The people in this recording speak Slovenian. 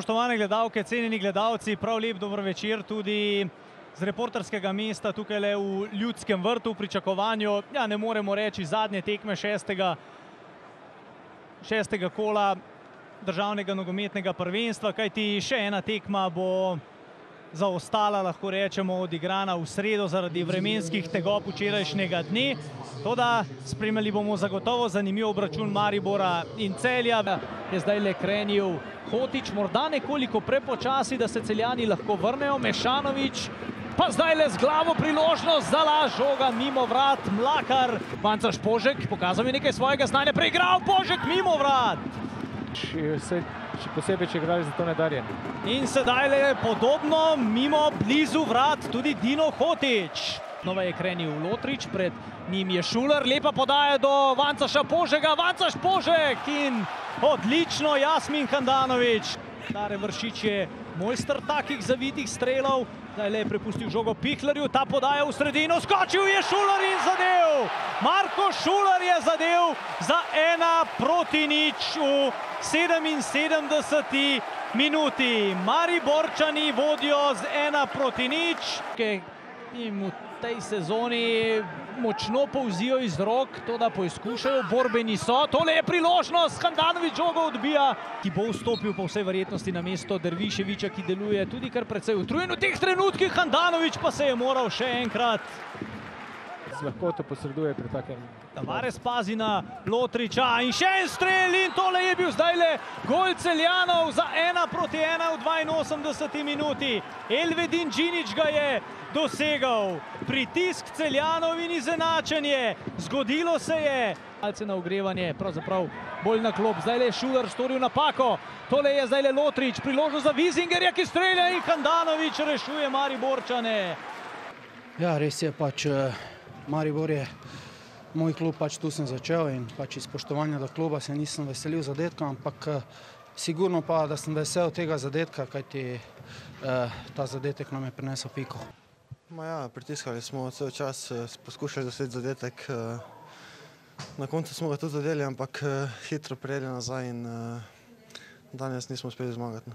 Spoštovane gledalke, cenjeni gledalci, prav lep dober večer tudi z reporterskega mesta tukaj v Ljudskem vrtu v pričakovanju, ne moremo reči, zadnje tekme šestega kola državnega nogometnega prvenstva, kajti še ena tekma bo zaostala, lahko rečemo, odigrana v sredo zaradi vremenskih tegob včerajšnjega dne. Toda spremljali bomo zagotovo zanimiv obračun Maribora in Celja. Je zdaj le krenil Hotić, morda nekoliko prepočasi, da se Celjani lahko vrnejo. Mešanović pa zdaj le z glavo priložnost za laž, žoga mimo vrat, Mlakar. Vancaš Požek, pokazal je nekaj svojega znanja, preigral Požek mimo vrat. Še posebej, če igrali za to nedarjen. In sedaj le podobno, mimo blizu vrat, tudi Dino Hotić. Nova je krenil Lotrič, pred njim je Šuler, lepa podaja do Vancaša Požega, Vancaš Požek in odlično Jasmin Handanović. Dare Vršič je mojster takih zavitih strelov, zdaj le je prepustil žogo Pihlerju, ta podaja v sredino, skočil je Šuler in zadev. Marko Šuler je zadev za 1:0 v 77. minuti. Mariborčani vodijo z 1:0. In v tej sezoni močno povzijo iz rok, to da poizkušajo, borbeni so. Tole je priložnost, Handanović žogo odbija, ki bo vstopil po vsej verjetnosti na mesto Derviševića, ki deluje tudi kar precej utrujen v teh trenutkih. Handanović pa se je moral še enkrat. Z lahkoto posreduje pri takem. Tavares pazi na Lotriča in še en strel in tole je bil zdaj le gol Celjanov za 1:1 v 82. minuti. Elvedin Džinić ga je dosegal. Pritisk Celjanov in izenačenje. Zgodilo se je. Malce na ogrevanje, pravzaprav bolj na klop. Zdaj le Šuler storil napako. Tole je zdaj le Lotrič, priložnost za Vizingerja, ki strelja in Handanović rešuje Mariborčane. Ja, res je, Maribor je moj klub, tu sem začel in iz spoštovanja do kluba se nisem veselil zadetka, ampak sigurno pa, da sem vesel tega zadetka, kajti ta zadetek nam je prinesel piko. Ja, pritiskali smo cel čas, poskušali doseči zadetek. Na koncu smo ga tudi zadeli, ampak hitro prejeli nazaj in danes nismo uspeli zmagati.